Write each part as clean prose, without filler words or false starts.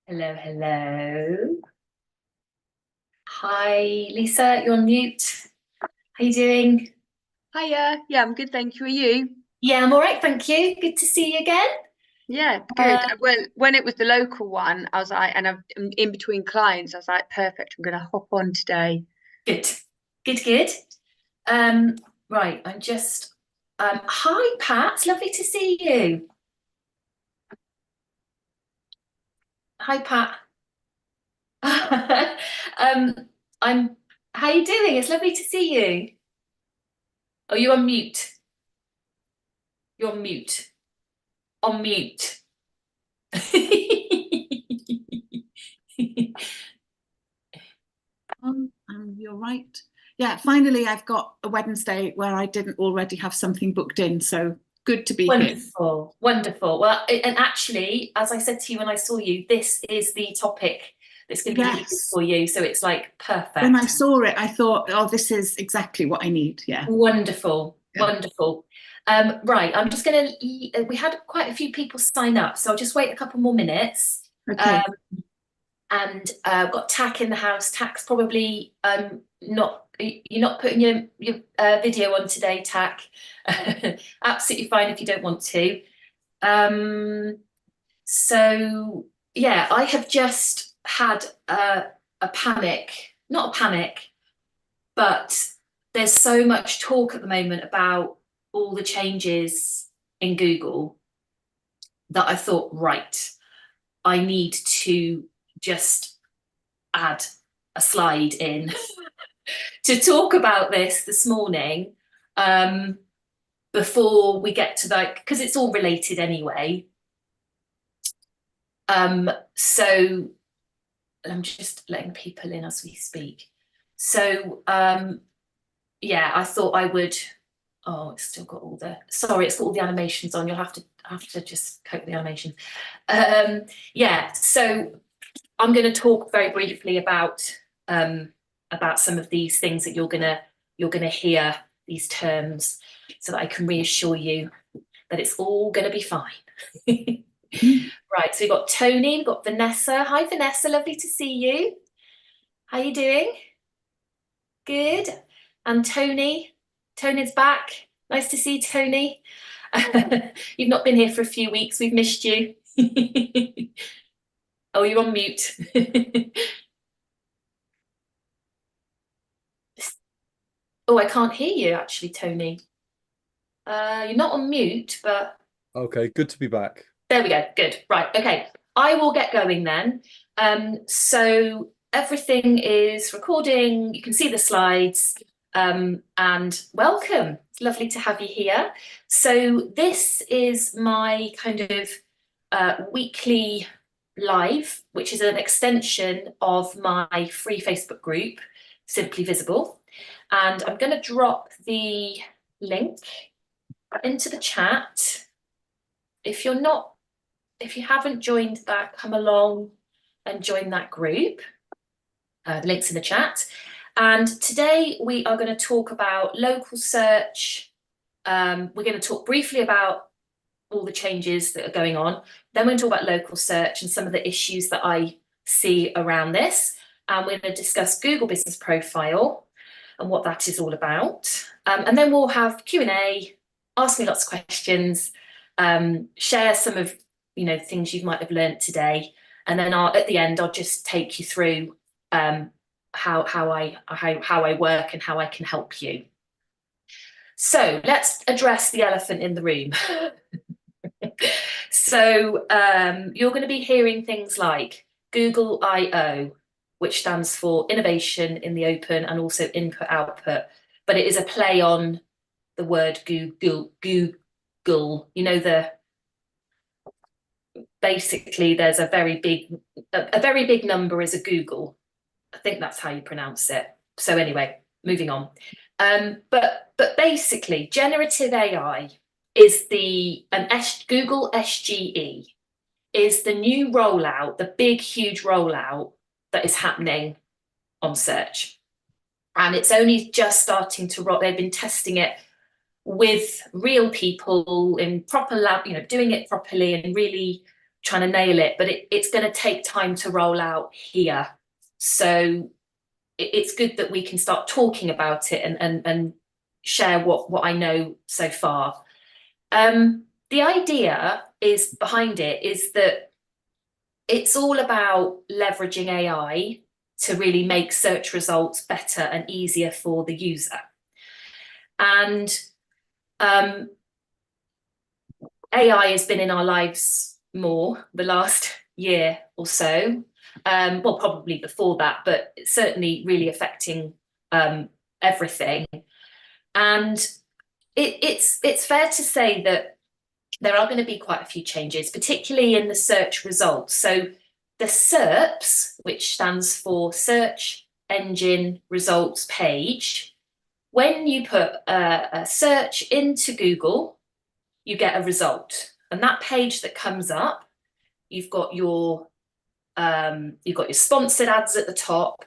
Hello, hello. Hi, Lisa, you're on mute. How you doing? Hiya. Yeah, I'm good, thank you. Are you? Yeah, I'm all right, thank you. Good to see you again. Yeah, good. Uh, When it was the local one, I was like, and I'm in between clients, I was like, perfect. I'm gonna hop on today. good, good. Um, right, hi, Pat. It's lovely to see you. Hi, Pat. um, I'm. How you doing? It's lovely to see you. Oh, you're on mute. You're on mute. On mute. You're right. Yeah, finally, I've got a Wednesday where I didn't already have something booked in. So good to be here. Wonderful, wonderful. Well, and actually, as I said to you when I saw you, this is the topic that's going to be needed Yes. for you. So it's like When I perfect. saw it, I thought, oh, this is exactly what I need. Yeah. Wonderful, Yeah. wonderful. Right, I'm just going to, we had quite a few people sign up, so I'll just wait a couple more minutes. Okay. And got Tack in the house. Tack's probably not, you're not putting your video on today, Tack. Absolutely fine if you don't want to. Um, So yeah, I have just had a panic, not a panic, but there's so much talk at the moment about all the changes in Google that I thought, right, I need to just add a slide in to talk about this morning before we get to like, because it's all related anyway. So I'm just letting people in as we speak. So yeah, I thought I would. Oh, it's still got all the. Sorry, it's got all the animations on. You'll have to just cope with the animations. Yeah, so I'm going to talk very briefly about some of these things that you're gonna hear these terms, so that I can reassure you that it's all going to be fine. Mm. Right, so we've got Tony, we've got Vanessa. Hi, Vanessa, lovely to see you. How you doing? Good. And Tony, Tony's back. Nice to see Tony. You've not been here for a few weeks. We've missed you. Oh, you're on mute. Oh, I can't hear you actually, Tony. You're not on mute, but Okay, good to be back. there we go. Good. Right. Okay. I will get going then. So everything is recording. You can see the slides. And welcome. It's lovely to have you here. So this is my kind of weekly live, which is an extension of my free Facebook group, Simply Visible. And I'm going to drop the link into the chat. If you haven't joined that, come along and join that group. The link's in the chat. And today we are going to talk about local search. We're going to talk briefly about all the changes that are going on. Then we're going to talk about local search and some of the issues that I see around this. And we're going to discuss Google Business Profile and what that is all about. And then we'll have Q&A, ask me lots of questions, share some of things you might have learned today. And then at the end, I'll just take you through how I work and how I can help you. So let's address the elephant in the room. So you're going to be hearing things like Google I/O, which stands for innovation in the open and also input output, but it is a play on the word Google. Basically there's a very big number is a Google. I think that's how you pronounce it. So anyway, moving on. But basically, generative AI is Google SGE is the new rollout, the big, huge rollout that is happening on search. And it's only just starting to roll. They've been testing it with real people in proper lab, doing it properly and really trying to nail it, but it's going to take time to roll out here. So it's good that we can start talking about it and share what I know so far. The idea behind it is that it's all about leveraging AI to really make search results better and easier for the user. And AI has been in our lives more the last year or so. Well, probably before that, but it's certainly really affecting everything. And it's fair to say that there are going to be quite a few changes, particularly in the search results. So the SERPs, which stands for Search Engine Results Page, when you put a search into Google, you get a result. And that page that comes up, you've got your sponsored ads at the top.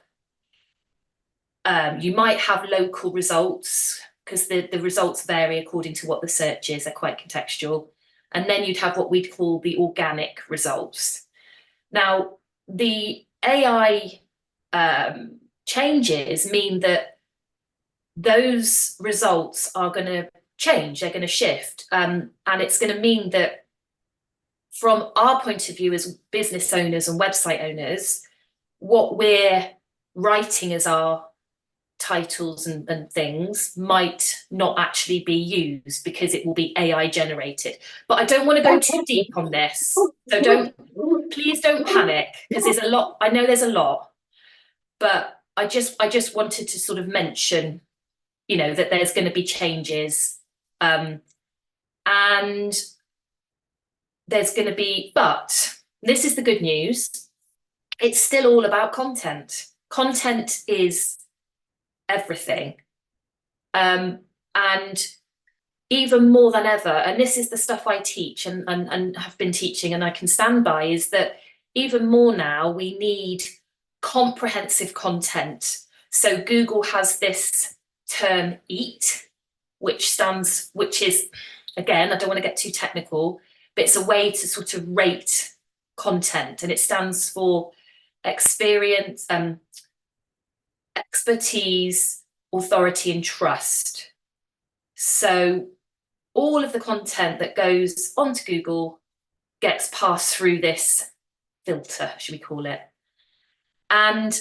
You might have local results because the results vary according to what the search is. They're quite contextual. And then you'd have what we'd call the organic results. Now, the AI changes mean that those results are going to change, they're going to shift. And it's going to mean that from our point of view as business owners and website owners, what we're writing as our titles and things might not actually be used because it will be AI generated. But I don't want to go too deep on this. So please don't panic, because there's a lot. I know there's a lot, but I just wanted to sort of mention, that there's going to be changes. And there's going to be, but this is the good news. It's still all about content. Content is everything. And even more than ever, and this is the stuff I teach and have been teaching and I can stand by, is that even more now we need comprehensive content. So Google has this term EAT, which is, again, I don't want to get too technical, but it's a way to sort of rate content, and it stands for experience, expertise, authority, and trust. So all of the content that goes onto Google gets passed through this filter, should we call it. And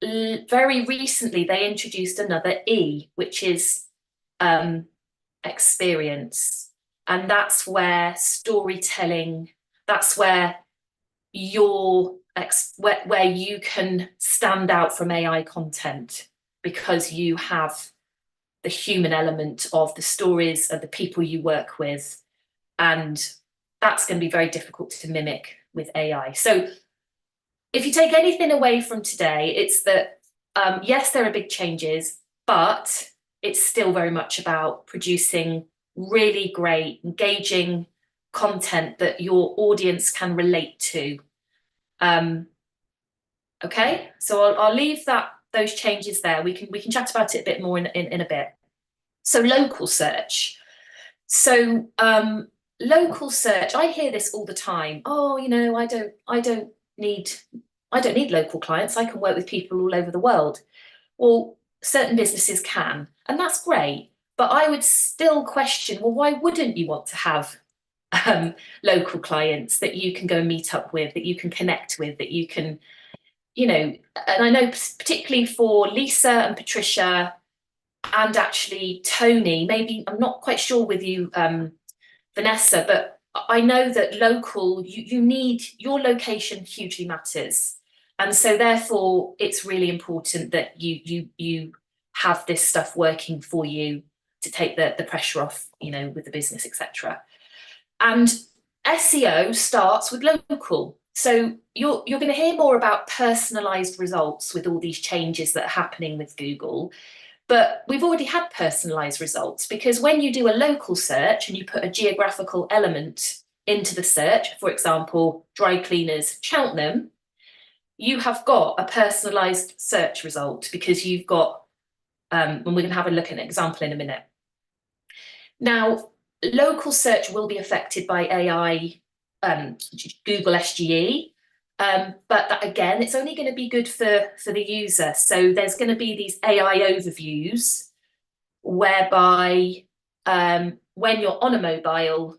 very recently, they introduced another E, which is experience. And that's where storytelling, that's where where you can stand out from AI content, because you have the human element of the stories of the people you work with. And that's going to be very difficult to mimic with AI. So if you take anything away from today, it's that, yes, there are big changes, but it's still very much about producing really great, engaging content that your audience can relate to. Okay, so I'll leave those changes there. We can chat about it a bit more in a bit. So local search. So local search, I hear this all the time. Oh, I don't need local clients. I can work with people all over the world. Well, certain businesses can, and that's great. But I would still question, well, why wouldn't you want to have local clients that you can go and meet up with, that you can connect with, that you can, and I know particularly for Lisa and Patricia and actually Tony, maybe I'm not quite sure with you, Vanessa, but I know that local, you need, your location hugely matters. And so therefore it's really important that you have this stuff working for you to take the pressure off, with the business, etc. And SEO starts with local. So you're going to hear more about personalized results with all these changes that are happening with Google. But we've already had personalized results, because when you do a local search and you put a geographical element into the search, for example, dry cleaners Cheltenham, you have got a personalized search result, because you've got, and we're going to have a look at an example in a minute. Now, local search will be affected by AI Google SGE. But that, again, it's only going to be good for the user. So there's going to be these AI overviews whereby when you're on a mobile,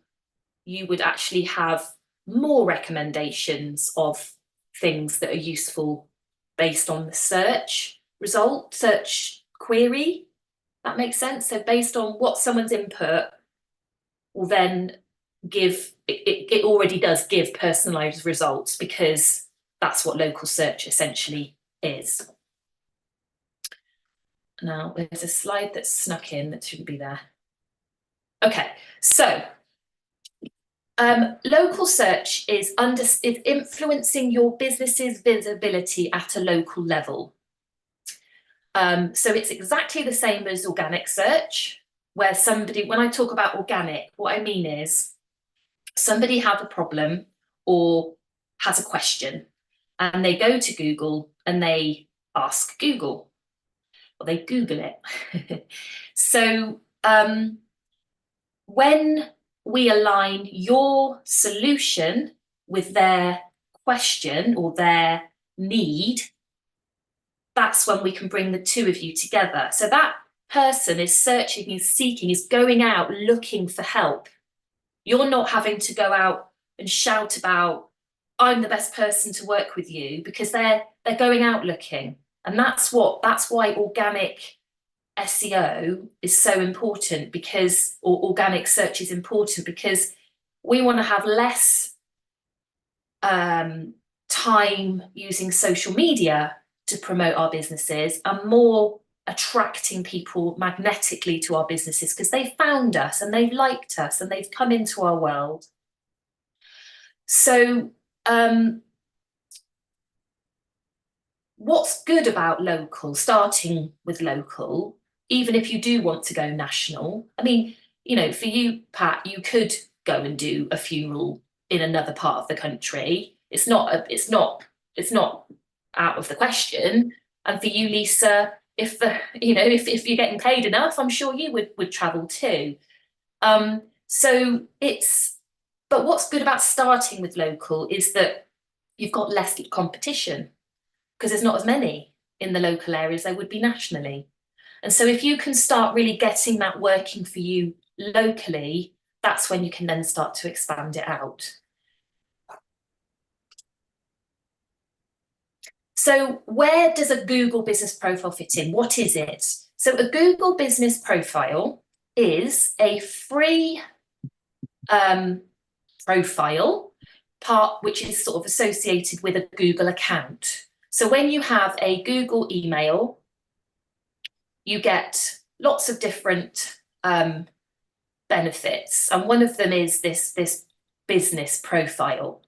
you would actually have more recommendations of things that are useful based on the search query. That makes sense. So based on what someone's input will then give, it already does give personalized results, because that's what local search essentially is. Now, there's a slide that's snuck in that shouldn't be there. Okay, so local search is influencing your business's visibility at a local level. So it's exactly the same as organic search, where when I talk about organic, what I mean is somebody has a problem or has a question, and they go to Google and they ask Google, or they Google it. So when we align your solution with their question or their need, that's when we can bring the two of you together. So that person is searching, is seeking, is going out looking for help. You're not having to go out and shout about, I'm the best person to work with you, because they're going out looking. And that's why organic SEO is so important, because, or organic search is important, because we want to have less time using social media to promote our businesses and more attracting people magnetically to our businesses, because they've found us and they've liked us and they've come into our world. So what's good about local, starting with local, even if you do want to go national? I mean, you know, for you, Pat, you could go and do a funeral in another part of the country. It's not out of the question. And for you, Lisa, if you're getting paid enough, I'm sure you would travel too. But what's good about starting with local is that you've got less competition, because there's not as many in the local areas there would be nationally. And so if you can start really getting that working for you locally, that's when you can then start to expand it out. So where does a Google business profile fit in? What is it? So a Google business profile is a free profile part, which is sort of associated with a Google account. So when you have a Google email, you get lots of different benefits. And one of them is this business profile.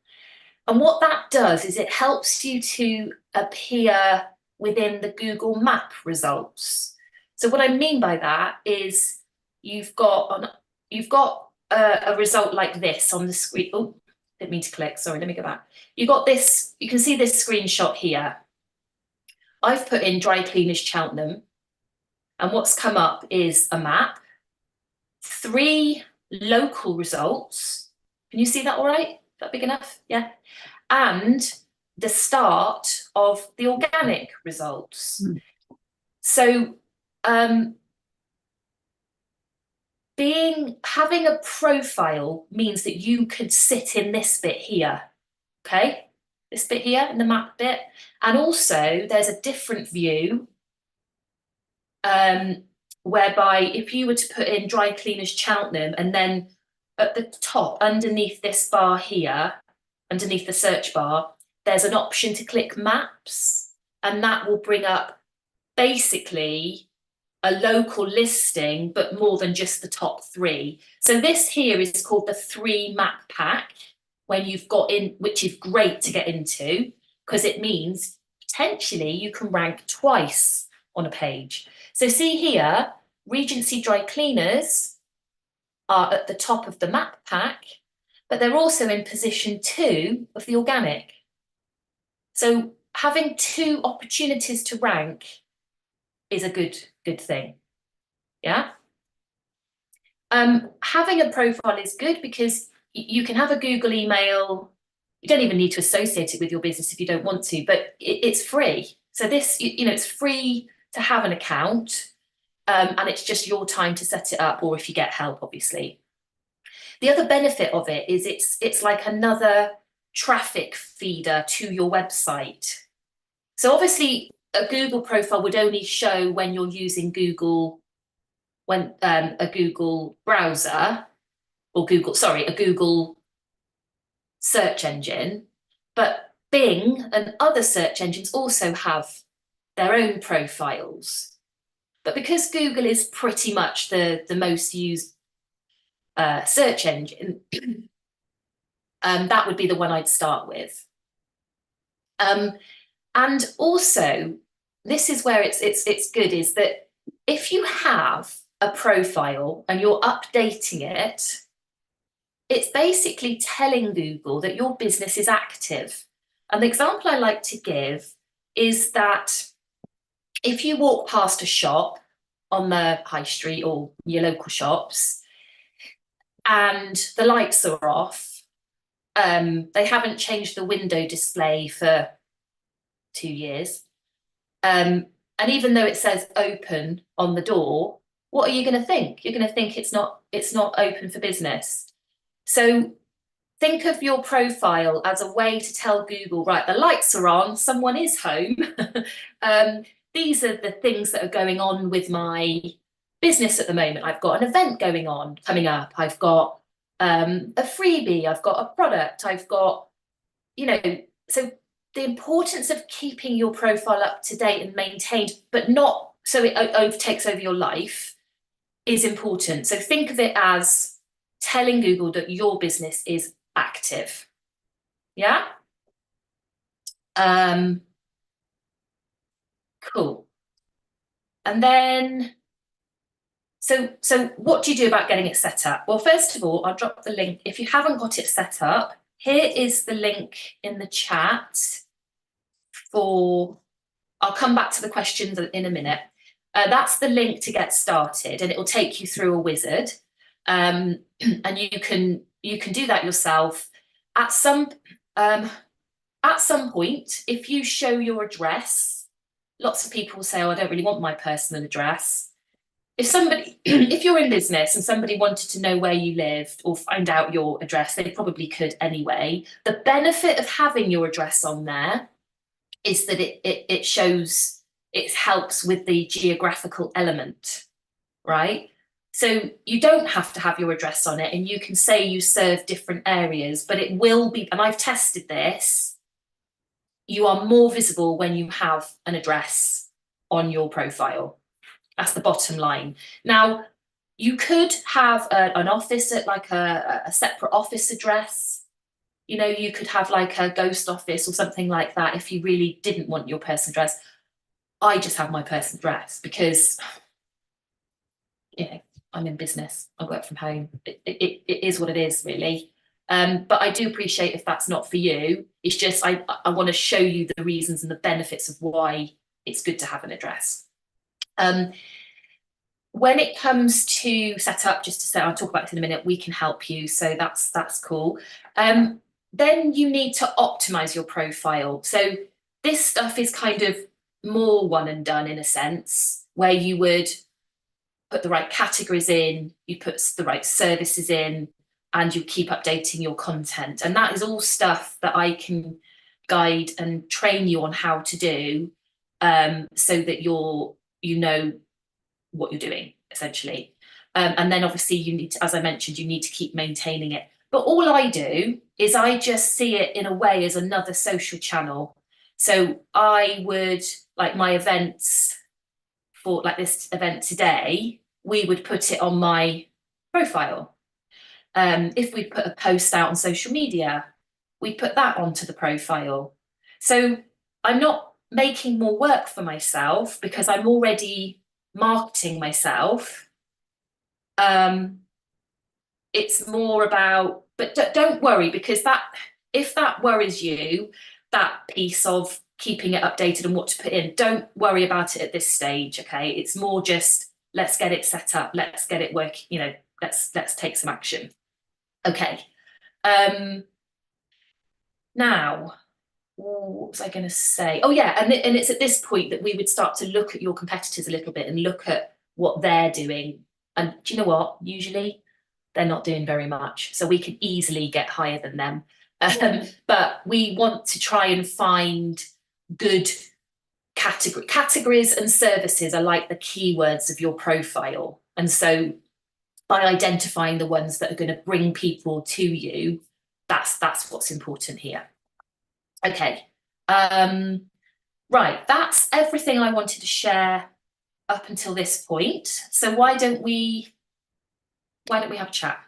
And what that does is it helps you to appear within the Google Map results. So what I mean by that is you've got a result like this on the screen. Oh, didn't mean to click. Sorry, let me go back. You got this. You can see this screenshot here. I've put in dry cleaners Cheltenham, and what's come up is a map, 3 local results. Can you see that all right? Is that big enough? Yeah. And the start of the organic results. So having a profile means that you could sit in this bit here, okay? This bit here in the map bit. And also there's a different view whereby if you were to put in dry cleaners Cheltenham, and then at the top underneath this bar here, underneath the search bar, there's an option to click maps, and that will bring up basically a local listing, but more than just the top 3. So this here is called the 3 map pack, when you've got in, which is great to get into, because it means potentially you can rank twice on a page. So see here, Regency dry cleaners are at the top of the map pack, but they're also in position 2 of the organic. So having 2 opportunities to rank is a good thing. Yeah. Having a profile is good because you can have a Google email. You don't even need to associate it with your business if you don't want to, but it's free. So this, it's free to have an account, and it's just your time to set it up, or if you get help, obviously. The other benefit of it is it's like another traffic feeder to your website. So obviously a Google profile would only show when you're using Google, when a Google browser, or a Google search engine, but Bing and other search engines also have their own profiles. But because Google is pretty much the most used search engine, that would be the one I'd start with. And also, this is where it's good, is that if you have a profile and you're updating it, it's basically telling Google that your business is active. And the example I like to give is that if you walk past a shop on the high street or your local shops and the lights are off, they haven't changed the window display for 2 years, and even though it says open on the door, what are you going to think? You're going to think it's not open for business. So think of your profile as a way to tell Google, right, the lights are on, someone is home. These are the things that are going on with my business at the moment. I've got an event coming up. I've got a freebie. I've got a product. I've got, so the importance of keeping your profile up to date and maintained, but not so it takes over your life, is important. So think of it as telling Google that your business is active. Yeah? Cool. And then, so what do you do about getting it set up? Well, first of all, I'll drop the link. If you haven't got it set up, here is the link in the chat I'll come back to the questions in a minute. That's the link to get started, and it will take you through a wizard. And you can do that yourself. At some point, if you show your address, lots of people say, oh, I don't really want my personal address. If you're in business and somebody wanted to know where you lived or find out your address, they probably could anyway. The benefit of having your address on there is that it shows, it helps with the geographical element, right? So you don't have to have your address on it, and you can say you serve different areas, but it will be, and I've tested this, you are more visible when you have an address on your profile. That's the bottom line. Now, you could have an office at like a separate office address. You could have like a ghost office or something like that if you really didn't want your personal address. I just have my personal address because, I'm in business. I work from home. It is what it is, really. But I do appreciate if that's not for you. It's just I want to show you the reasons and the benefits of why it's good to have an address. When it comes to set up, just to say, I'll talk about it in a minute, we can help you. So that's cool. Then you need to optimize your profile. So this stuff is kind of more one and done in a sense, where you would put the right categories in, you put the right services in, and you keep updating your content. And that is all stuff that I can guide and train you on how to do, so that you know what you're doing, essentially. And then obviously you need to, as I mentioned, you need to keep maintaining it. But all I do is I just see it in a way as another social channel. So I would, like my events, for like this event today, we would put it on my profile. If we put a post out on social media, we put that onto the profile. So I'm not making more work for myself because I'm already marketing myself. It's more about, but don't worry, because if that worries you, that piece of keeping it updated and what to put in, don't worry about it at this stage. Okay, it's more just let's get it set up, let's get it working, let's take some action. Okay, Now, what was I going to say? Oh yeah, and it's at this point that we would start to look at your competitors a little bit and look at what they're doing. And do you know what? Usually they're not doing very much, so we could easily get higher than them. But we want to try and find good categories, and services are like the keywords of your profile. And so by identifying the ones that are going to bring people to you, that's what's important here. Okay, right, that's everything I wanted to share up until this point. So why don't we have a chat?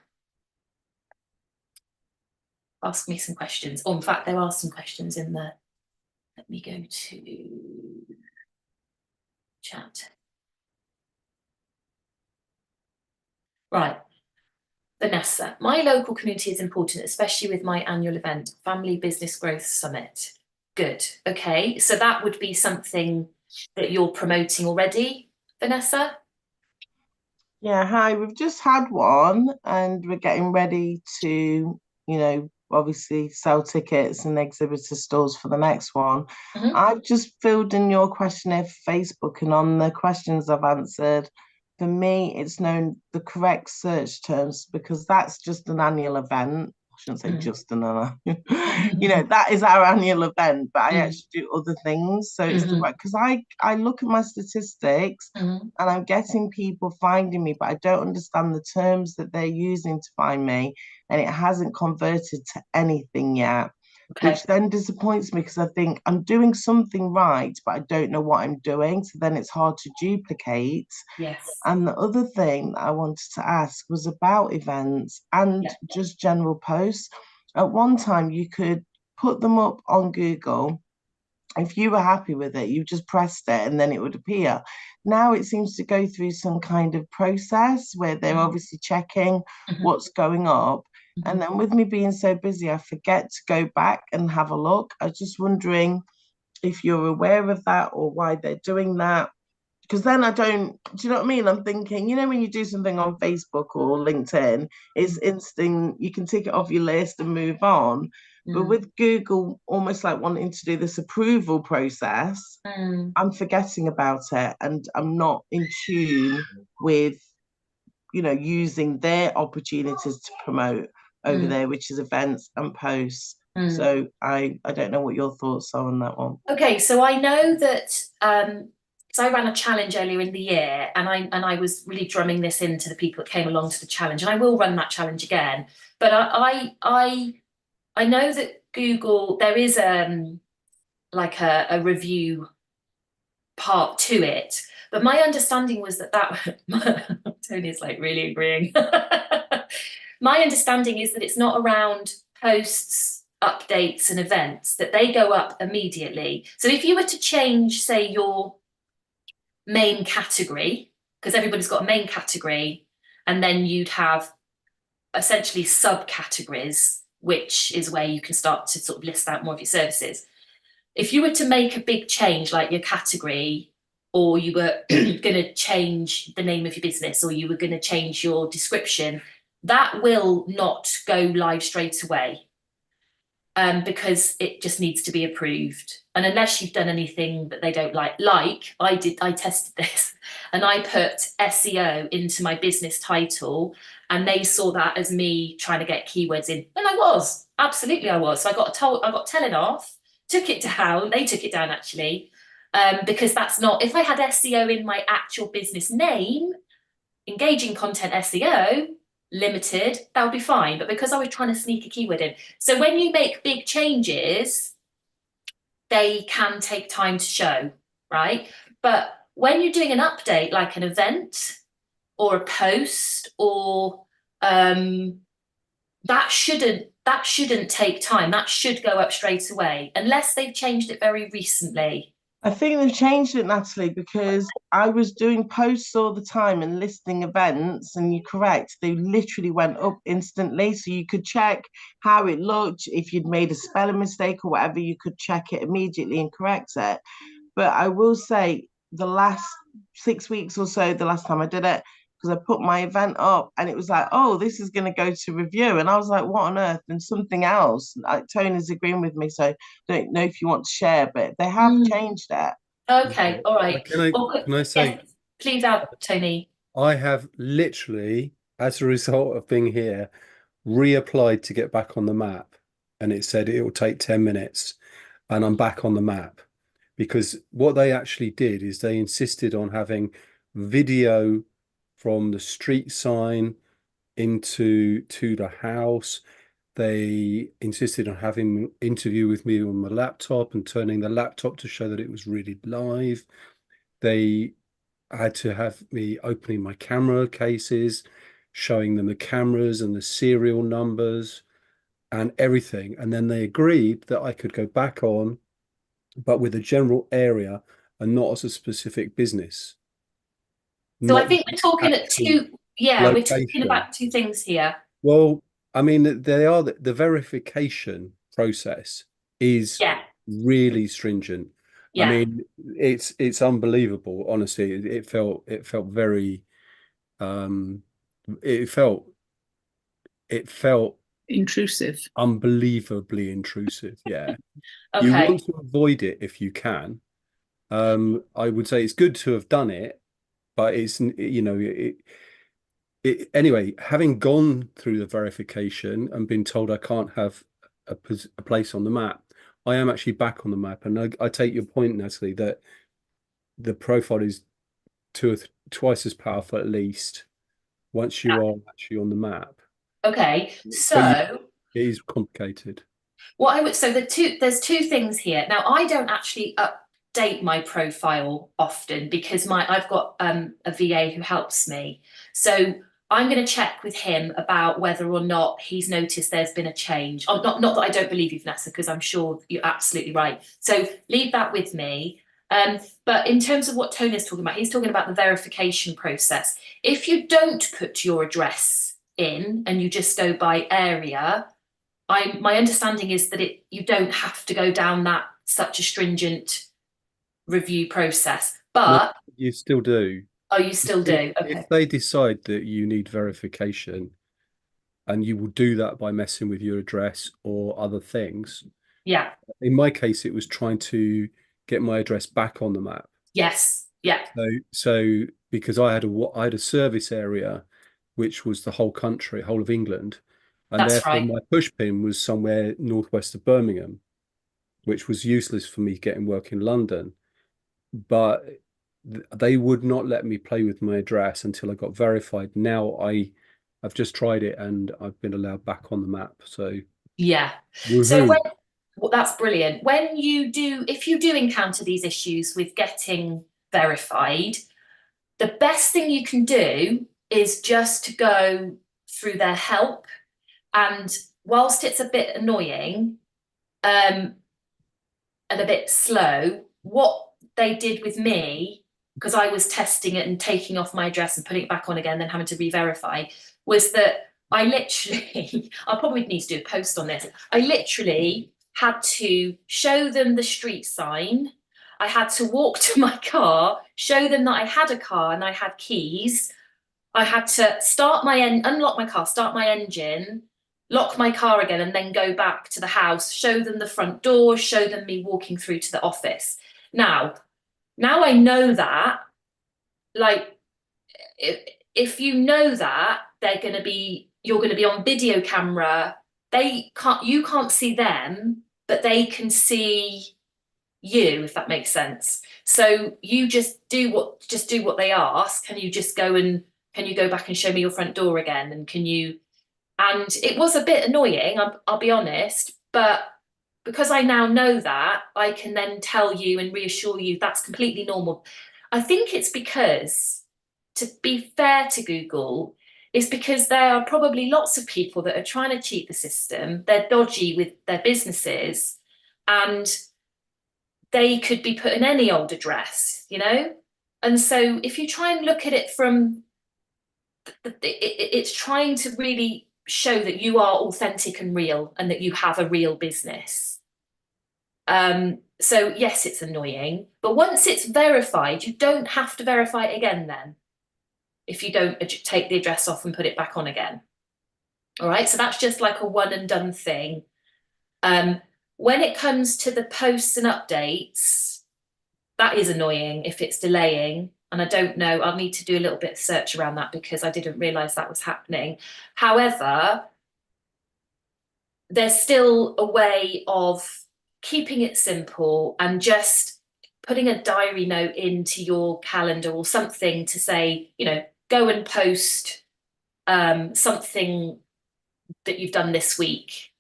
Ask me some questions. Oh, in fact, there are some questions in the, let me go to chat. Right, Vanessa, my local community is important, especially with my annual event, Family Business Growth Summit. Good, okay, so that would be something that you're promoting already, Vanessa? Yeah, hi, we've just had one and we're getting ready to, obviously sell tickets and exhibitor stalls for the next one. Mhm. I've just filled in your questionnaire for Facebook, and on the questions I've answered, for me, it's known the correct search terms because that's just an annual event. I shouldn't say just an that is our annual event, but I actually do other things. So it's the right, because I look at my statistics and I'm getting people finding me, but I don't understand the terms that they're using to find me, and it hasn't converted to anything yet. Okay. Which then disappoints me because I think I'm doing something right, but I don't know what I'm doing. So then it's hard to duplicate. Yes. And the other thing that I wanted to ask was about events and just general posts. At one time, you could put them up on Google. If you were happy with it, you just pressed it and then it would appear. Now it seems to go through some kind of process where they're obviously checking what's going up. And then with me being so busy, I forget to go back and have a look. I was just wondering if you're aware of that or why they're doing that. Because then I don't, do you know what I mean? I'm thinking, when you do something on Facebook or LinkedIn, it's instant, you can tick it off your list and move on. But with Google almost like wanting to do this approval process, I'm forgetting about it and I'm not in tune with, using their opportunities to promote over there, which is events and posts. So I don't know what your thoughts are on that one. Okay, so I know that because I ran a challenge earlier in the year, and I was really drumming this into the people that came along to the challenge, and I will run that challenge again. But I know that Google, there is like a review part to it, but my understanding was that Tony's like really agreeing. My understanding is that it's not around posts, updates and events, that they go up immediately. So if you were to change, say, your main category, because everybody's got a main category, and then you'd have essentially subcategories, which is where you can start to sort of list out more of your services. If you were to make a big change like your category, or you were going to change the name of your business, or you were going to change your description, that will not go live straight away. Because it just needs to be approved. And unless you've done anything that they don't like I tested this and I put SEO into my business title, and they saw that as me trying to get keywords in. And I was, absolutely I was. So I got telling off, took it down, they took it down actually, because that's not, if I had SEO in my actual business name, engaging content SEO, limited, that would be fine. But because I was trying to sneak a keyword in. So when you make big changes, they can take time to show, right? But when you're doing an update, like an event or a post, or that shouldn't take time. That should go up straight away, unless they've changed it very recently. I think they've changed it, Natalie, because I was doing posts all the time and listing events, and you're correct, they literally went up instantly. So you could check how it looked. If you'd made a spelling mistake or whatever, you could check it immediately and correct it. But I will say the last 6 weeks or so, the last time I did it, because I put my event up and it was like, oh, this is going to go to review. And I was like, what on earth? And something else. Like, Tony's agreeing with me, so I don't know if you want to share, but they have changed that. Okay, all right. Can I say, Yes, please add, Tony. I have literally, as a result of being here, reapplied to get back on the map, and it said it will take 10 minutes, and I'm back on the map. Because what they actually did is they insisted on having video from the street sign to the house. They insisted on having an interview with me on my laptop and turning the laptop to show that it was really live. They had to have me opening my camera cases, showing them the cameras and the serial numbers and everything. And then they agreed that I could go back on, but with a general area and not as a specific business. So I Not think we're talking at two, we're talking location. about two things here. Well, I mean, they are the verification process is really stringent. I mean, it's unbelievable. Honestly, it felt very, it felt Intrusive. unbelievably intrusive. Yeah. Okay. You want to avoid it if you can. I would say it's good to have done it, but it's, you know, anyway, having gone through the verification and been told I can't have a place on the map, I am actually back on the map. And I take your point, Natalie, that the profile is twice as powerful at least once you are actually on the map. Okay, so it is complicated. What I would, so there's two things here. Now, I don't actually update my profile often because I've got a VA who helps me. So I'm going to check with him about whether or not he's noticed there's been a change. Oh, not that I don't believe you, Vanessa, because I'm sure you're absolutely right. So leave that with me. But in terms of what Tony's talking about, he's talking about the verification process. If you don't put your address in and you just go by area, my understanding is that you don't have to go down such a stringent review process, but no, you still do. Oh, you still do. Okay. If they decide that you need verification, and you will do that by messing with your address or other things. Yeah. In my case, it was trying to get my address back on the map. Yes. Yeah. So because I had a service area, which was the whole country, whole of England. And That's therefore right. my push pin was somewhere northwest of Birmingham, which was useless for me getting work in London. But they would not let me play with my address until I got verified. Now I've just tried it and I've been allowed back on the map. So yeah. woohoo. So that's brilliant. If you do encounter these issues with getting verified, the best thing you can do is just to go through their help. And whilst it's a bit annoying and a bit slow, what they did with me, because I was testing it and taking off my address and putting it back on again, then having to re-verify, was that I literally, I probably need to do a post on this. I literally had to show them the street sign. I had to walk to my car, show them that I had a car and I had keys. I had to unlock my car, start my engine, lock my car again, and then go back to the house, show them the front door, show them me walking through to the office. Now I know that, like, if you know that you're going to be on video camera, you can't see them, but they can see you, if that makes sense. So you just do what they ask. Can you go back and show me your front door again? And it was a bit annoying, I'll be honest, but because I now know that, I can then tell you and reassure you that's completely normal. I think it's because, to be fair to Google, is because there are probably lots of people that are trying to cheat the system. They're dodgy with their businesses and they could be put in any old address, you know? And so if you try and look at it from, it's trying to really show that you are authentic and real and that you have a real business. So yes, it's annoying, but once it's verified, you don't have to verify it again then. if you don't take the address off and put it back on again. All right, so that's just like a one and done thing. When it comes to the posts and updates, that is annoying if it's delaying. And I don't know, I'll need to do a little bit of search around that because I didn't realise that was happening. However, there's still a way of keeping it simple and just putting a diary note into your calendar or something to say, you know, go and post something that you've done this week,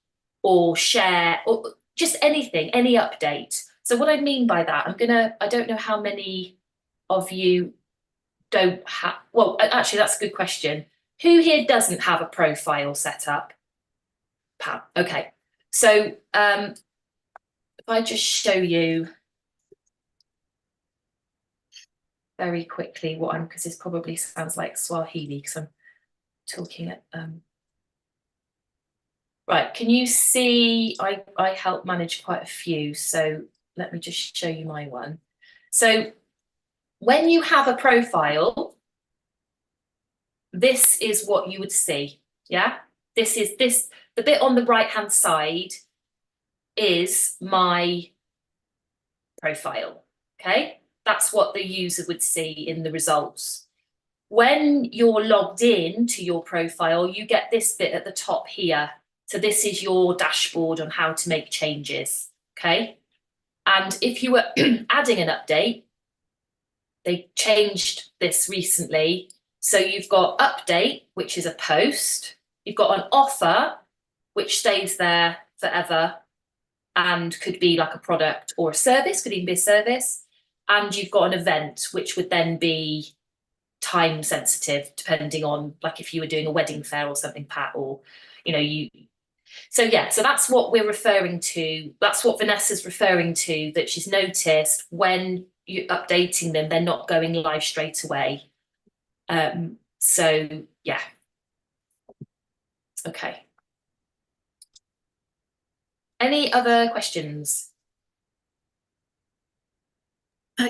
or share, or just anything, any update. So what I mean by that, I don't know how many of you don't have, well, actually, that's a good question. Who here doesn't have a profile set up? Pam, okay. So if I just show you very quickly what I'm, because this probably sounds like Swahili because I'm talking at, right, can you see, I help manage quite a few, so let me just show you my one. So when you have a profile, this is what you would see, yeah? The bit on the right-hand side is my profile, okay? That's what the user would see in the results. When you're logged in to your profile, you get this bit at the top here. So this is your dashboard on how to make changes, okay? And if you were adding an update, they changed this recently. So you've got update, which is a post. You've got an offer, which stays there forever and could be like a product or a service, could even be a service. And you've got an event, which would then be time sensitive, depending on, like, if you were doing a wedding fair or something, Pat, or, you know, so yeah, so that's what we're referring to. That's what Vanessa's referring to, that she's noticed when you're updating them, they're not going live straight away. So yeah. Okay. Any other questions?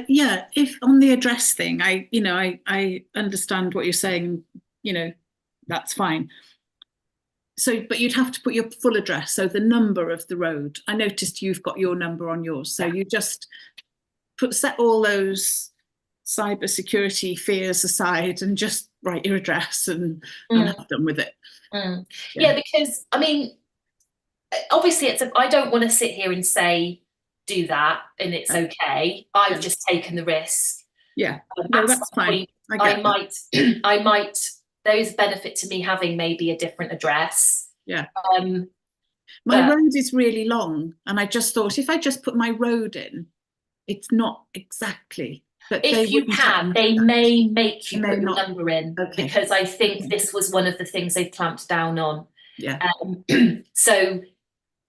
Yeah, if on the address thing, I understand what you're saying, you know, that's fine. So, but you'd have to put your full address, so the number of the road. I noticed you've got your number on yours, so you just set all those cybersecurity fears aside and just write your address and have done with it. Yeah, because I mean, obviously I don't want to sit here and say do that and it's okay. I've just taken the risk. Yeah, no, that's fine. I might there is a benefit to me having maybe a different address. Yeah. My road is really long, and I just thought if I just put my road in, it's not exactly. But if you can, they may make you put your number in, because I think this was one of the things they clamped down on. Yeah. So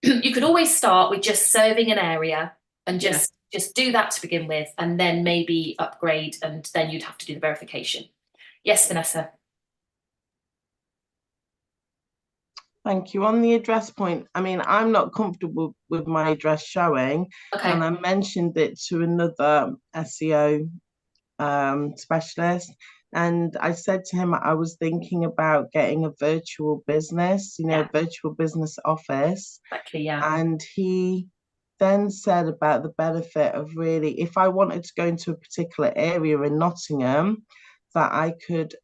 you could always start with just serving an area and just do that to begin with, and then maybe upgrade, and then you'd have to do the verification. Yes, Vanessa. Thank you. On the address point, I mean, I'm not comfortable with my address showing, and I mentioned it to another SEO specialist, and I said to him I was thinking about getting a virtual business, you know, virtual business office. Exactly, yeah. And he then said about the benefit of really, if I wanted to go into a particular area in Nottingham, that I could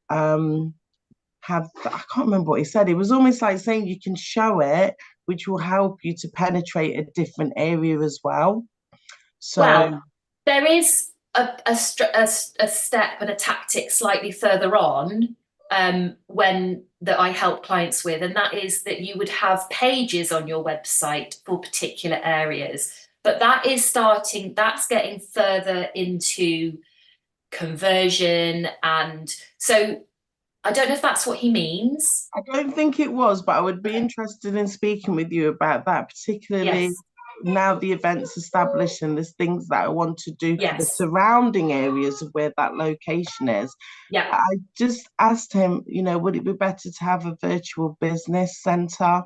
have, I can't remember what he said. It was almost like saying you can show it, which will help you to penetrate a different area as well. So well, there is a step and a tactic slightly further on that I help clients with, and that is that you would have pages on your website for particular areas, but that's getting further into conversion. And so I don't know if that's what he means. I don't think it was, but I would be interested in speaking with you about that, particularly now the event's established and there's things that I want to do for the surrounding areas of where that location is. Yeah. I just asked him, you know, would it be better to have a virtual business centre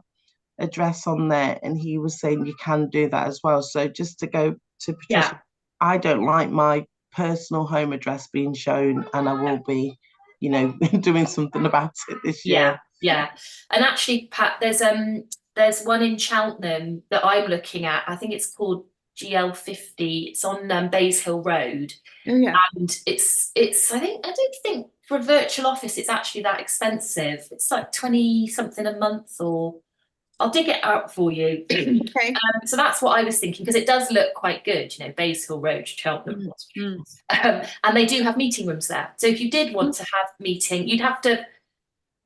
address on there? And he was saying you can do that as well. So just to go to Patricia, I don't like my personal home address being shown, and I will be you know, doing something about it this Yeah, year. yeah. And actually, Pat, there's one in Cheltenham that I'm looking at. I think it's called GL50. It's on Bays Hill Road. Oh yeah. And it's I don't think for a virtual office it's actually that expensive. It's like 20 something a month, or I'll dig it out for you. Okay. So that's what I was thinking, because it does look quite good, you know, Bays Hill Road, Cheltenham. And they do have meeting rooms there. So if you did want to have meeting, you'd have to,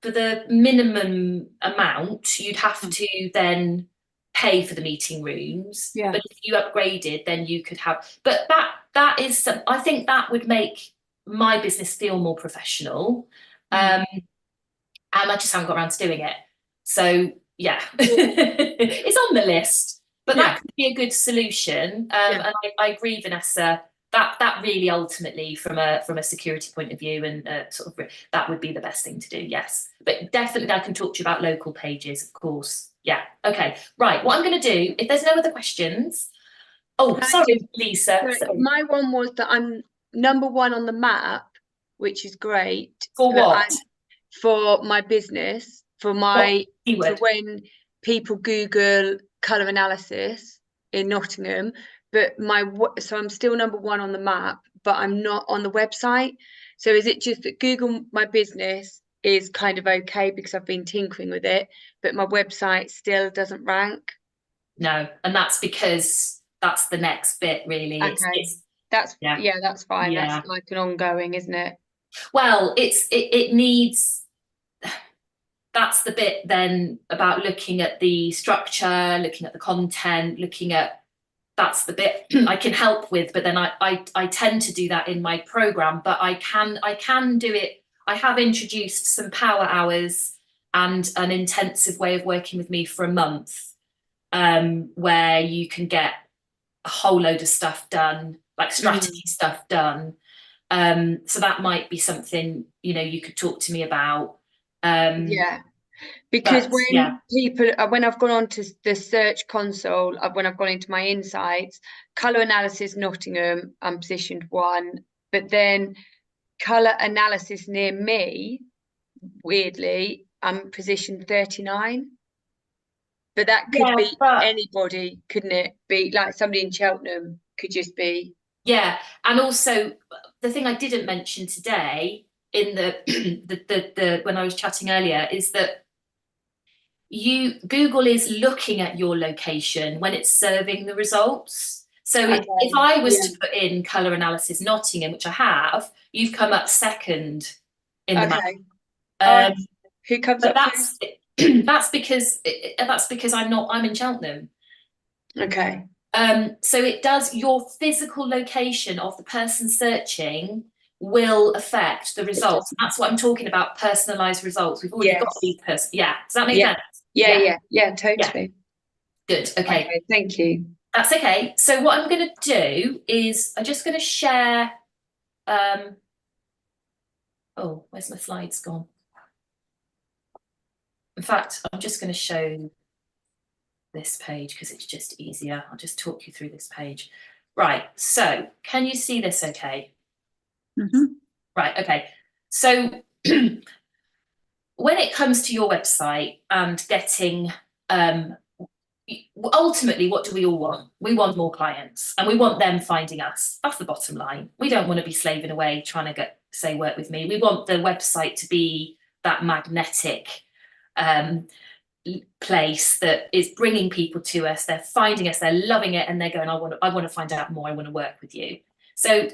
for the minimum amount, you'd have to then pay for the meeting rooms. Yeah. But if you upgraded, then you could have, but that is, I think that would make my business feel more professional. And I just haven't got around to doing it. So yeah, it's on the list, but that could be a good solution. And I agree, Vanessa, that really ultimately from a security point of view and sort of that would be the best thing to do. Yes, but definitely I can talk to you about local pages, of course. Yeah. Okay. Right. What I'm going to do, if there's no other questions. Oh, sorry, Lisa. So my one was that I'm #1 on the map, which is great. For what? For my business, for when people Google colour analysis in Nottingham. But so I'm still #1 on the map, but I'm not on the website. So is it just that Google My Business is kind of okay because I've been tinkering with it, but my website still doesn't rank? No, and that's because that's the next bit, really. Okay. That's fine. Yeah. That's like an ongoing, isn't it? Well, it needs, that's the bit then about looking at the structure, looking at the content, that's the bit I can help with, but then I tend to do that in my program, but I can do it. I have introduced some power hours and an intensive way of working with me for a month, where you can get a whole load of stuff done, like strategy stuff done. So that might be something, you know, you could talk to me about. Because when I've gone on to the search console, when I've gone into my insights, colour analysis Nottingham, I'm positioned 1, but then colour analysis near me, weirdly, I'm positioned 39. But that could be anybody, couldn't it? Be like somebody in Cheltenham could just be. Yeah, and also the thing I didn't mention today in the when I was chatting earlier is that Google is looking at your location when it's serving the results. So if I was to put in colour analysis Nottingham, which I have, you've come up second in the map. Who comes up first? That's because I'm in Cheltenham. Okay. So it does, your physical location of the person searching will affect the results. That's what I'm talking about, personalised results. We've already got these does that make sense? Yeah, totally. Good. Okay. Thank you. That's okay. So what I'm going to do is I'm just going to share. Oh, where's my slides gone? In fact, I'm just going to show this page because it's just easier. I'll just talk you through this page. Right. So can you see this okay? Right. Okay. So when it comes to your website and getting, ultimately, what do we all want? We want more clients and we want them finding us. That's the bottom line. We don't want to be slaving away trying to say work with me. We want the website to be that magnetic place that is bringing people to us. They're finding us, they're loving it, and they're going, I want to find out more, I want to work with you. So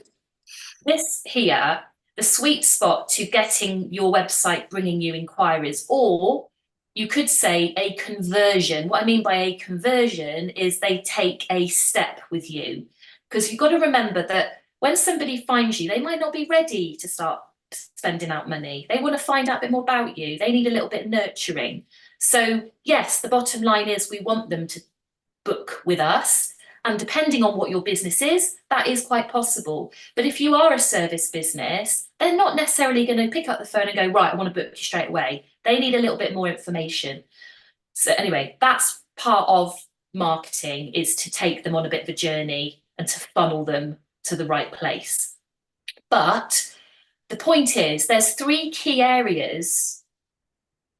this here, the sweet spot to getting your website bringing you inquiries, or you could say a conversion. What I mean by a conversion is they take a step with you, because you've got to remember that when somebody finds you, they might not be ready to start spending out money. They want to find out a bit more about you. They need a little bit of nurturing. So yes, the bottom line is we want them to book with us. And depending on what your business is, that is quite possible. But if you are a service business, they're not necessarily going to pick up the phone and go, right, I want to book you straight away. They need a little bit more information. So anyway, that's part of marketing, is to take them on a bit of a journey and to funnel them to the right place. But the point is there's 3 key areas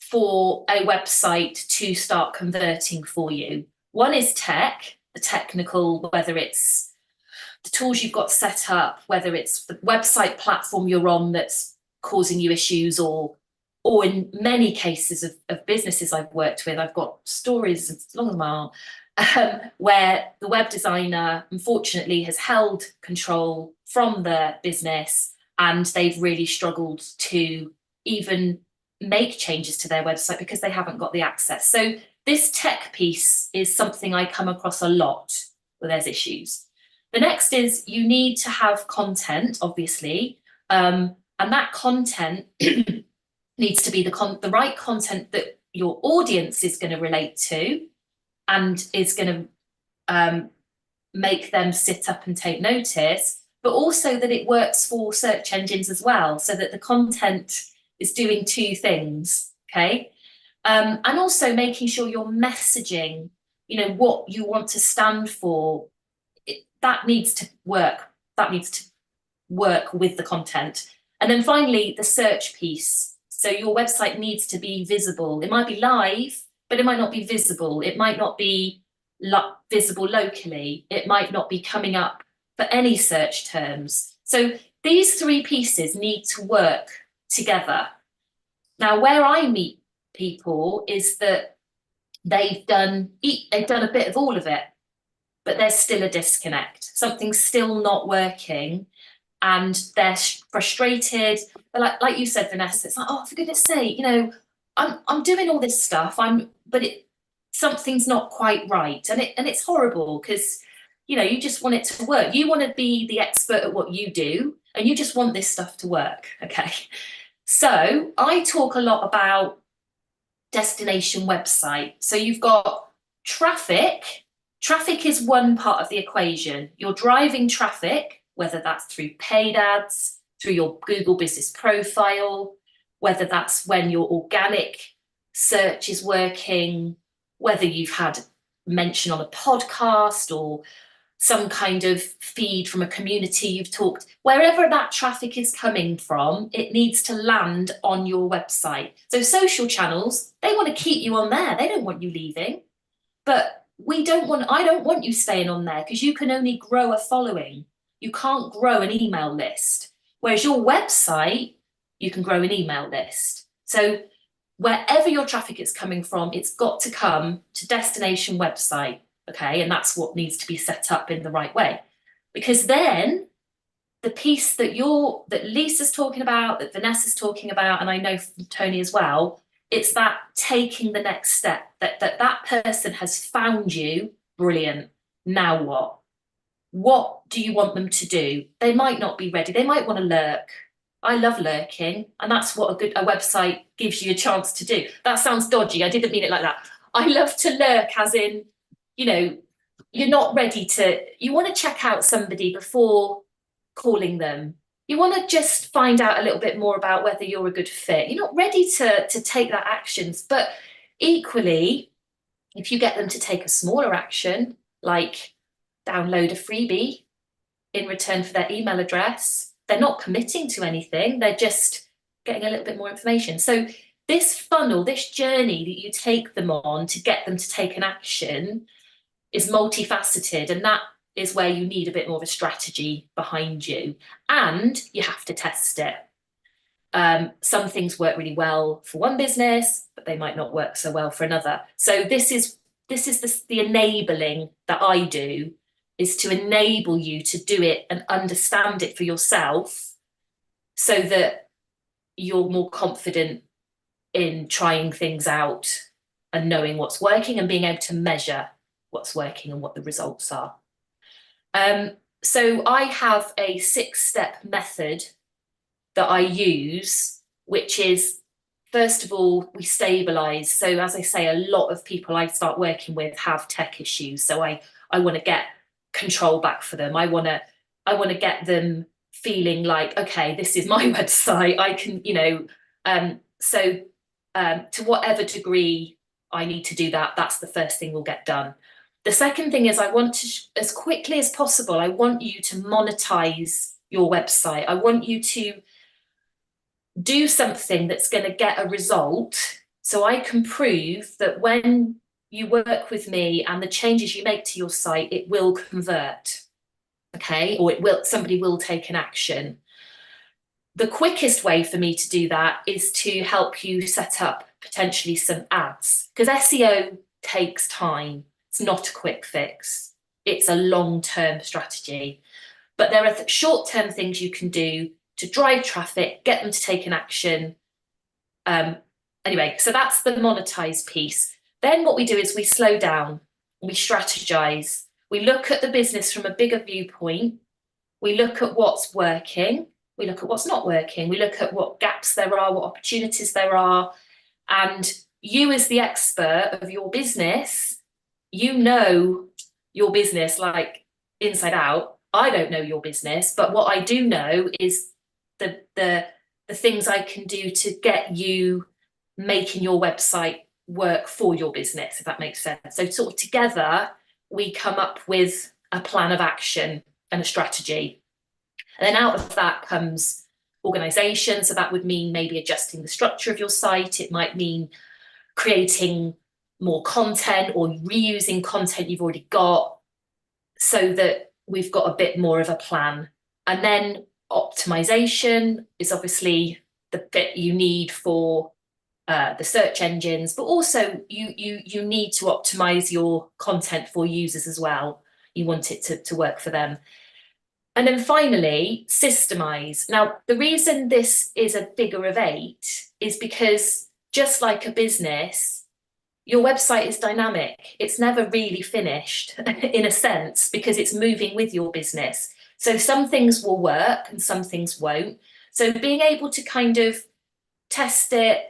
for a website to start converting for you. One is tech, the technical, whether it's the tools you've got set up, whether it's the website platform you're on that's causing you issues, or in many cases of businesses I've worked with, I've got stories as long as my arm, where the web designer unfortunately has held control from the business and they've really struggled to even make changes to their website because they haven't got the access. So this tech piece is something I come across a lot where there's issues. The next is you need to have content, obviously, and that content needs to be the right content that your audience is going to relate to and is going to make them sit up and take notice, but also that it works for search engines as well, so that the content is doing 2 things, okay? And also making sure your messaging, you know, what you want to stand for, that needs to work. That needs to work with the content. And then finally, the search piece. So your website needs to be visible. It might be live, but it might not be visible. It might not be visible locally. It might not be coming up for any search terms. So these 3 pieces need to work together. Now, where I meet people is that they've done a bit of all of it, but there's still a disconnect. Something's still not working, and they're frustrated. They're like you said, Vanessa, it's like, oh, for goodness sake, you know, I'm doing all this stuff, but something's not quite right, and it's horrible because, you know, you just want it to work. You want to be the expert at what you do, and you just want this stuff to work. Okay, so I talk a lot about destination website. So you've got traffic. Traffic is one part of the equation. You're driving traffic, whether that's through paid ads, through your Google business profile, whether that's when your organic search is working, whether you've had mention on a podcast or some kind of feed from a community you've talked, wherever that traffic is coming from, it needs to land on your website. So social channels, they want to keep you on there. They don't want you leaving. But I don't want you staying on there, because you can only grow a following. You can't grow an email list. Whereas your website, you can grow an email list. So wherever your traffic is coming from, it's got to come to destination website, okay? And that's what needs to be set up in the right way. Because then the piece that Lisa's talking about, that Vanessa's talking about, and I know from Tony as well, it's that taking the next step, that person has found you, brilliant. Now what? What do you want them to do? They might not be ready. They might want to lurk. I love lurking, and that's what a website gives you a chance to do. That sounds dodgy. I didn't mean it like that. I love to lurk as in, you know, you're not ready to, you want to check out somebody before calling them. You want to just find out a little bit more about whether you're a good fit. You're not ready to take that actions, but equally, if you get them to take a smaller action, like download a freebie in return for their email address, they're not committing to anything. They're just getting a little bit more information. So this funnel, this journey that you take them on to get them to take an action is multifaceted, and that is where you need a bit more of a strategy behind you, and you have to test it. Some things work really well for one business, but they might not work so well for another. So this is the enabling that I do, is to enable you to do it and understand it for yourself, so that you're more confident in trying things out and knowing what's working and being able to measure what's working and what the results are. So I have a 6-step method that I use, which is, first of all, we stabilize. So as I say, a lot of people I start working with have tech issues. So I want to get control back for them. I want to get them feeling like, okay, this is my website. I can, you know, to whatever degree I need to do that, that's the first thing we'll get done. The second thing is, I want to, as quickly as possible, I want you to monetize your website. I want you to do something that's going to get a result, so I can prove that when you work with me and the changes you make to your site, it will convert, okay, or somebody will take an action. The quickest way for me to do that is to help you set up potentially some ads, because SEO takes time. It's not a quick fix. It's a long-term strategy. But there are short-term things you can do to drive traffic, get them to take an action. Anyway, so that's the monetize piece. Then what we do is we slow down, we strategize, we look at the business from a bigger viewpoint, we look at what's working, we look at what's not working, we look at what gaps there are, what opportunities there are, and you as the expert of your business, you know your business like inside out. I don't know your business, but what I do know is the things I can do to get you making your website work for your business, if that makes sense. So sort of together, we come up with a plan of action and a strategy. And then out of that comes organization. So that would mean maybe adjusting the structure of your site. It might mean creating more content or reusing content you've already got so that we've got a bit more of a plan. And then optimization is obviously the bit you need for the search engines, but also you need to optimize your content for users as well. You want it to work for them. And then finally, systemize. Now, the reason this is a figure of 8 is because just like a business, your website is dynamic. It's never really finished in a sense, because it's moving with your business. So some things will work and some things won't. So being able to kind of test it,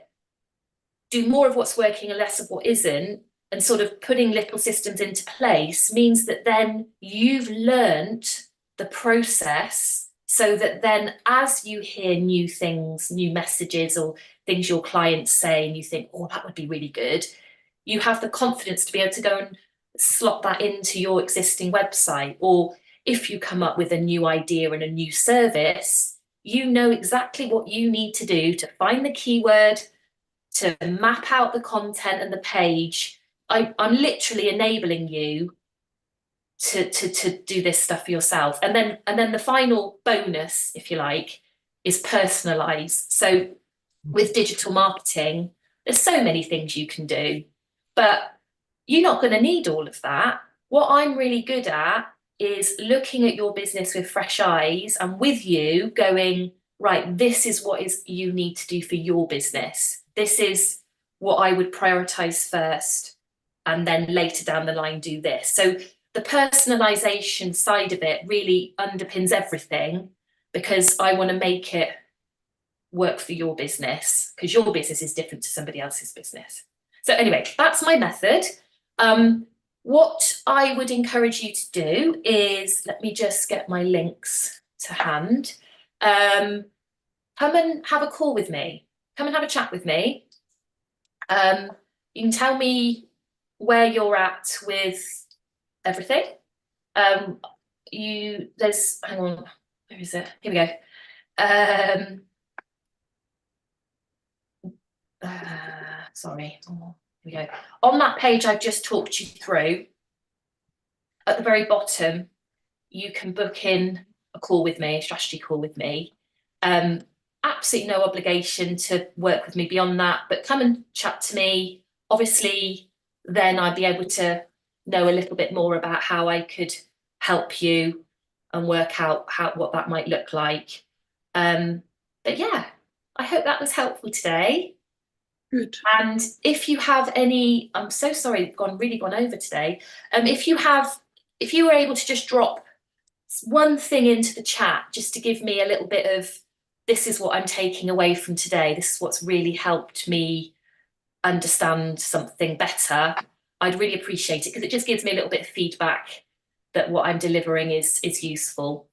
do more of what's working and less of what isn't, and sort of putting little systems into place means that then you've learnt the process, so that then as you hear new things, new messages or things your clients say, and you think, oh, that would be really good, you have the confidence to be able to go and slot that into your existing website. Or if you come up with a new idea and a new service, you know exactly what you need to do to find the keyword, to map out the content and the page. I'm literally enabling you to do this stuff for yourself. And then the final bonus, if you like, is personalize. So with digital marketing, there's so many things you can do, but you're not going to need all of that. What I'm really good at is looking at your business with fresh eyes and with you going, right, this is what you need to do for your business. This is what I would prioritize first, and then later down the line do this. So the personalization side of it really underpins everything, because I want to make it work for your business, because your business is different to somebody else's business. So anyway, that's my method. What I would encourage you to do is, let me just get my links to hand. Come and have a call with me. Come and have a chat with me. You can tell me where you're at with everything. Hang on, where is it? Here we go. Sorry, here we go. On that page I've just talked you through, at the very bottom, you can book in a call with me, a strategy call with me. Absolutely no obligation to work with me beyond that, but come and chat to me. Obviously, then I'd be able to know a little bit more about how I could help you and work out what that might look like. But yeah, I hope that was helpful today. Good. And if you have any, I'm so sorry, really gone over today. If you were able to just drop one thing into the chat, just to give me a little bit of, this is what I'm taking away from today, this is what's really helped me understand something better, I'd really appreciate it, because it just gives me a little bit of feedback that what I'm delivering is useful.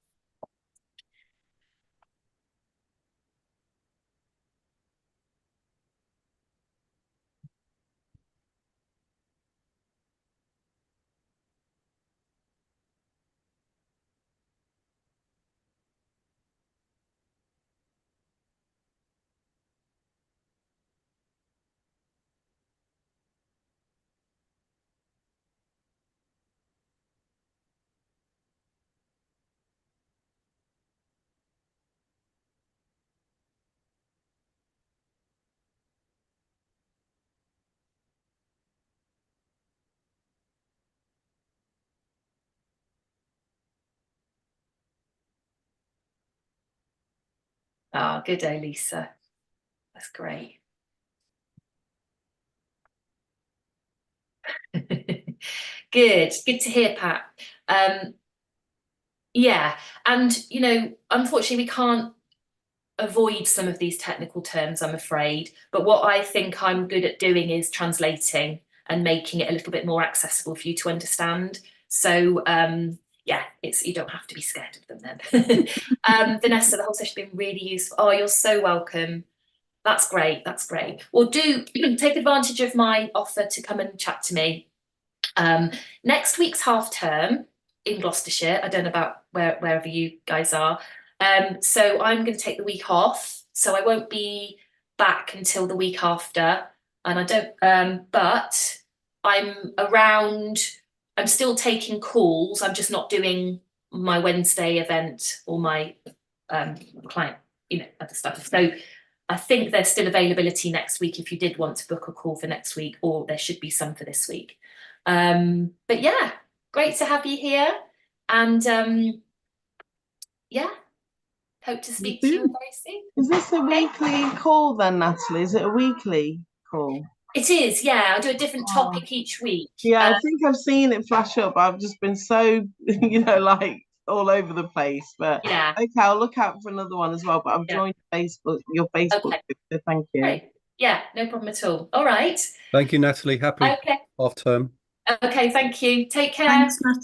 Ah, good day, Lisa. That's great. Good to hear, Pat. Yeah, and you know, unfortunately, we can't avoid some of these technical terms, I'm afraid. But what I think I'm good at doing is translating and making it a little bit more accessible for you to understand. So yeah, you don't have to be scared of them then. Vanessa, the whole session's been really useful. Oh, you're so welcome. That's great. That's great. Well, do take advantage of my offer to come and chat to me. Next week's half term in Gloucestershire. I don't know about wherever you guys are. So I'm going to take the week off. So I won't be back until the week after. And I don't, but I'm around. I'm still taking calls. I'm just not doing my Wednesday event or my client, you know, other stuff. So I think there's still availability next week if you did want to book a call for next week, or there should be some for this week. But yeah, great to have you here. And yeah, hope to speak to you all very soon. Is this a weekly call then, Natalie? Is it a weekly call? It is, yeah. I do a different topic each week. Yeah, I think I've seen it flash up. I've just been so, you know, like all over the place. But yeah, okay, I'll look out for another one as well. But I've joined your Facebook group, so thank you. Great. Yeah, no problem at all. All right. Thank you, Natalie. Happy Okay. half term. Okay, thank you. Take care. Thanks, Nat.